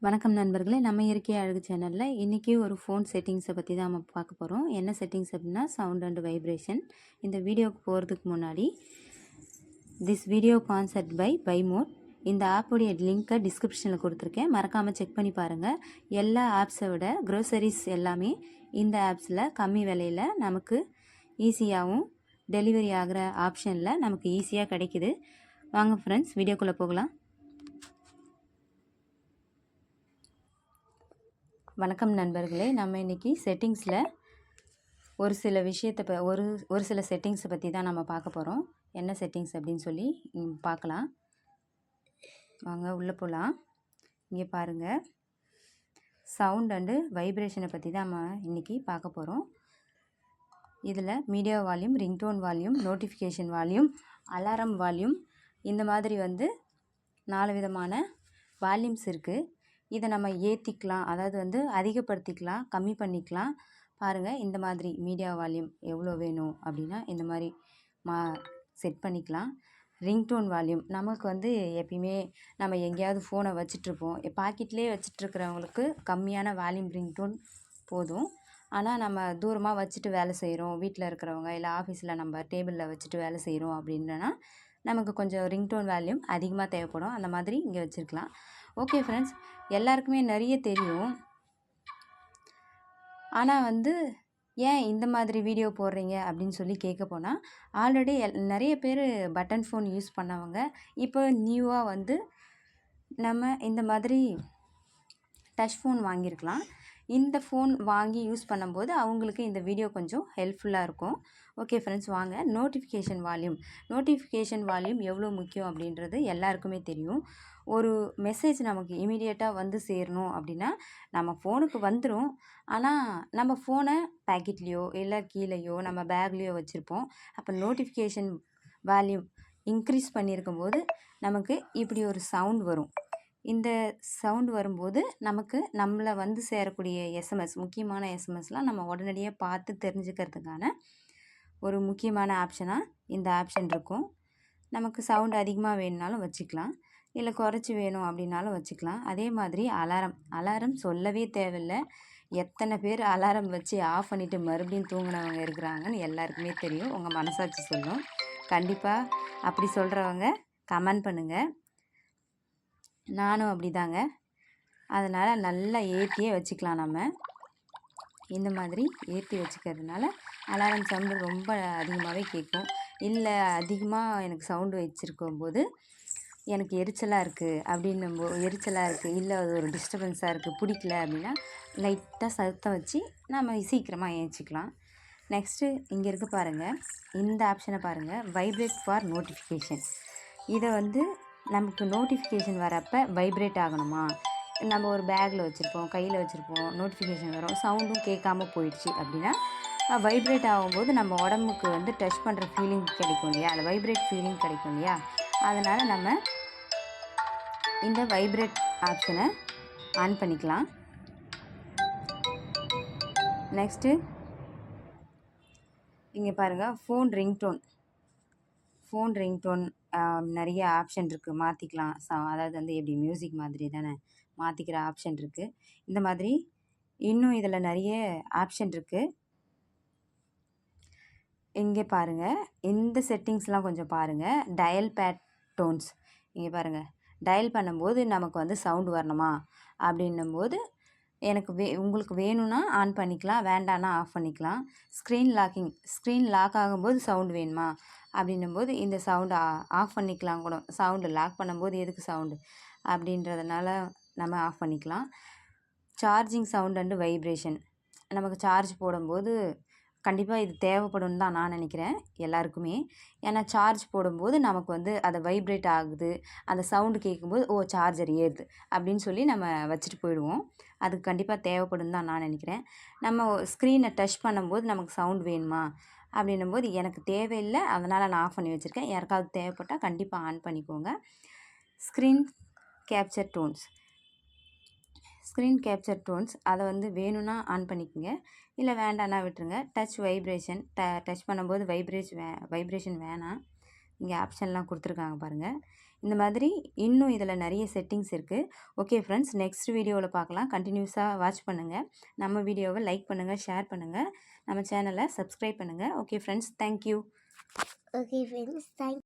வணக்கம் நண்பர்களே, நம்ம இயற்கை அழகு சேனலில் இன்றைக்கி ஒரு ஃபோன் செட்டிங்ஸை பற்றி தான் நம்ம பார்க்க போகிறோம். என்ன செட்டிங்ஸ் அப்படின்னா சவுண்ட் அண்ட் வைப்ரேஷன். இந்த வீடியோவுக்கு போகிறதுக்கு முன்னாடி this video sponsored by Mode. இந்த ஆப்புடைய லிங்க்கை டிஸ்கிரிப்ஷனில் கொடுத்துருக்கேன், மறக்காமல் செக் பண்ணி பாருங்கள். எல்லா ஆப்ஸை விட க்ரோசரிஸ் எல்லாமே இந்த ஆப்ஸில் கம்மி விலையில் நமக்கு ஈஸியாகவும் டெலிவரி ஆகிற ஆப்ஷனில் நமக்கு ஈஸியாக கிடைக்குது. வாங்க ஃப்ரெண்ட்ஸ், வீடியோக்குள்ளே போகலாம். வணக்கம் நண்பர்களே, நம்ம இன்றைக்கி செட்டிங்ஸில் ஒரு சில விஷயத்தை ஒரு சில செட்டிங்ஸை பற்றி தான் நம்ம பார்க்க போகிறோம். என்ன செட்டிங்ஸ் அப்படின்னு சொல்லி பார்க்கலாம். வாங்க உள்ளே போகலாம். இங்கே பாருங்கள், சவுண்ட் அண்டு வைப்ரேஷனை பற்றி தான் நம்ம இன்றைக்கி பார்க்க போகிறோம். இதில் media volume, ringtone volume, notification volume, alarm volume, இந்த மாதிரி 4 விதமான வால்யூம்ஸ் இருக்குது. இதை நம்ம ஏற்றிக்கலாம், அதாவது அதிகப்படுத்திக்கலாம், கம்மி பண்ணிக்கலாம். பாருங்கள், இந்த மாதிரி மீடியா வால்யூம் எவ்வளோ வேணும் அப்படின்னா இந்த மாதிரி செட் பண்ணிக்கலாம். ரிங்டோன் வால்யூம் நமக்கு எப்பயுமே நம்ம எங்கேயாவது ஃபோனை வச்சிட்ருப்போம், பாக்கெட்லேயே வச்சிட்ருக்கிறவங்களுக்கு கம்மியான வால்யூம் ரிங்டோன் போதும். ஆனால் நம்ம தூரமாக வச்சுட்டு வேலை செய்கிறோம், வீட்டில் இருக்கிறவங்க இல்லை ஆஃபீஸில் நம்ம டேபிளில் வச்சுட்டு வேலை செய்கிறோம் அப்படின்னா நமக்கு கொஞ்சம் ரிங்டோன் வால்யூம் அதிகமாக தேவைப்படும். அந்த மாதிரி இங்கே வச்சுருக்கலாம். ஓகே ஃப்ரெண்ட்ஸ், எல்லாருக்குமே நிறைய தெரியும். ஆனால் ஏன் இந்த மாதிரி வீடியோ போடுறீங்க அப்படின்னு சொல்லி கேட்க போனால், ஆல்ரெடி நிறைய பேர் பட்டன் ஃபோன் யூஸ் பண்ணவங்க இப்போ நியூவாக நம்ம இந்த மாதிரி டச் ஃபோன் வாங்கியிருக்கலாம். இந்த ஃபோன் வாங்கி யூஸ் பண்ணும்போது அவங்களுக்கு இந்த வீடியோ கொஞ்சம் ஹெல்ப்ஃபுல்லாக இருக்கும். ஓகே ஃப்ரெண்ட்ஸ், வாங்க. நோட்டிஃபிகேஷன் வால்யூம் எவ்வளோ முக்கியம் அப்படின்றது எல்லாருக்குமே தெரியும். ஒரு மெசேஜ் நமக்கு இமீடியட்டாக சேரணும் அப்படின்னா நம்ம ஃபோனுக்கு வந்துடும். ஆனால் நம்ம ஃபோனை பேக்கெட்லேயோ இல்லை கீழேயோ நம்ம பேக்லேயோ வச்சுருப்போம். அப்போ நோட்டிஃபிகேஷன் வால்யூம் இன்க்ரீஸ் பண்ணியிருக்கும்போது நமக்கு இப்படி ஒரு சவுண்ட் வரும். இந்த சவுண்ட் வரும்போது நமக்கு நம்மளை சேரக்கூடிய எஸ்எம்எஸ், முக்கியமான எஸ்எம்எஸ்லாம் நம்ம உடனடியாக பார்த்து தெரிஞ்சுக்கிறதுக்கான ஒரு முக்கியமான ஆப்ஷனாக இந்த ஆப்ஷன் இருக்கும். நமக்கு சவுண்ட் அதிகமாக வேணுனாலும் வச்சுக்கலாம், இல்லை குறைச்சி வேணும் அப்படின்னாலும் வச்சுக்கலாம். அதே மாதிரி அலாரம் சொல்லவே தேவையில்லை. எத்தனை பேர் அலாரம் வச்சு ஆஃப் பண்ணிவிட்டு மறுபடியும் தூங்கினவங்க இருக்கிறாங்கன்னு எல்லாருக்குமே தெரியும். உங்கள் மனசாட்சி சொல்லும். கண்டிப்பாக அப்படி சொல்கிறவங்க கமெண்ட் பண்ணுங்கள். நானும் அப்படிதாங்க. அதனால் நல்லா ஏற்றியே வச்சுக்கலாம். நம்ம இந்த மாதிரி ஏற்றி வச்சுக்கிறதுனால அலாரம் சவுண்டு ரொம்ப அதிகமாகவே கேட்கும். இல்லை அதிகமாக எனக்கு சவுண்டு வச்சுருக்கும்போது எனக்கு எரிச்சலாக இருக்குது, இல்லை அது ஒரு டிஸ்டர்பன்ஸாக இருக்குது, பிடிக்கல அப்படின்னா லைட்டாக சத்தம் வச்சு நம்ம சீக்கிரமாக ஏஞ்சிக்கலாம். நெக்ஸ்ட்டு இங்கே இருக்குது பாருங்கள், இந்த ஆப்ஷனை பாருங்கள், வைப்ரேட் ஃபார் நோட்டிஃபிகேஷன். இதை நமக்கு நோட்டிஃபிகேஷன் வரப்போ வைப்ரேட் ஆகணுமா, நம்ம ஒரு பேக்கில் வச்சுருப்போம், கையில் வச்சுருப்போம், நோட்டிஃபிகேஷன் வரும், சவுண்டும் கேட்காம போயிடுச்சு அப்படின்னா வைப்ரேட் ஆகும்போது நம்ம உடம்புக்கு டச் பண்ணுற ஃபீலிங் கிடைக்கும் இல்லையா, அந்த வைப்ரேட் ஃபீலிங் கிடைக்கும் இல்லையா. அதனால் நம்ம இந்த வைப்ரேட் ஆப்ஷனை ஆன் பண்ணிக்கலாம். நெக்ஸ்ட்டு இங்கே பாருங்கள், ஃபோன் ரிங்டோன் நிறைய ஆப்ஷன் இருக்குது, மாற்றிக்கலாம். அதாவது எப்படி மியூசிக் மாதிரி தானே, மாற்றிக்கிற ஆப்ஷன் இருக்குது. இந்த மாதிரி இன்னும் இதில் நிறைய ஆப்ஷன் இருக்குது. இங்கே பாருங்கள், இந்த செட்டிங்ஸ்லாம் கொஞ்சம் பாருங்கள். டயல் பேட் டோன்ஸ், இங்கே பாருங்கள். டயல் பண்ணும்போது நமக்கு சவுண்டு வரணுமா அப்படின்னும்போது உங்களுக்கு வேணும்னா ஆன் பண்ணிக்கலாம், வேண்டான்னா ஆஃப் பண்ணிக்கலாம். ஸ்க்ரீன் லாக் ஆகும்போது சவுண்டு வேணுமா அப்படின்னும்போது இந்த சவுண்டு ஆஃப் பண்ணிக்கலாம் கூட. சவுண்டு லாக் பண்ணும்போது எதுக்கு சவுண்டு அப்படின்றதுனால நம்ம ஆஃப் பண்ணிக்கலாம். சார்ஜிங் சவுண்ட் அண்டு வைப்ரேஷன், நமக்கு சார்ஜ் போடும்போது கண்டிப்பாக இது தேவைப்படும் தான் நான் நினைக்கிறேன் எல்லாருக்குமே. ஏன்னா சார்ஜ் போடும்போது நமக்கு அதை வைப்ரேட் ஆகுது, அந்த சவுண்டு கேட்கும்போது ஓ சார்ஜர் ஏறுது அப்படின்னு சொல்லி நம்ம வச்சுட்டு போயிடுவோம். அது கண்டிப்பாக தேவைப்படும் தான் நான் நினைக்கிறேன். நம்ம ஸ்க்ரீனை டச் பண்ணும்போது நமக்கு சவுண்ட் வேணுமா அப்படின்னும்போது எனக்கு தேவையில்லை, அதனால் நான் ஆஃப் பண்ணி வச்சுருக்கேன். யாருக்காவது தேவைப்பட்டால் கண்டிப்பாக ஆன் பண்ணிக்கோங்க. ஸ்க்ரீன் கேப்சர் டோன்ஸ் அதை வேணும்னா ஆன் பண்ணிக்கோங்க, இல்லை வேண்டான்னா விட்டுருங்க. டச் பண்ணும்போது வைப்ரேஷன் வேணாம். இங்கே ஆப்ஷன்லாம் கொடுத்துருக்காங்க பாருங்கள். இந்த மாதிரி இன்னும் இதில் நிறைய செட்டிங்ஸ் இருக்குது. ஓகே ஃப்ரெண்ட்ஸ், நெக்ஸ்ட் வீடியோவில் பார்க்கலாம். கண்டினியூஸாக வாட்ச் பண்ணுங்கள். நம்ம வீடியோவை லைக் பண்ணுங்கள், ஷேர் பண்ணுங்கள், நம்ம சேனலை சப்ஸ்கிரைப் பண்ணுங்கள். Okay friends, thank you. Okay, friends. Thank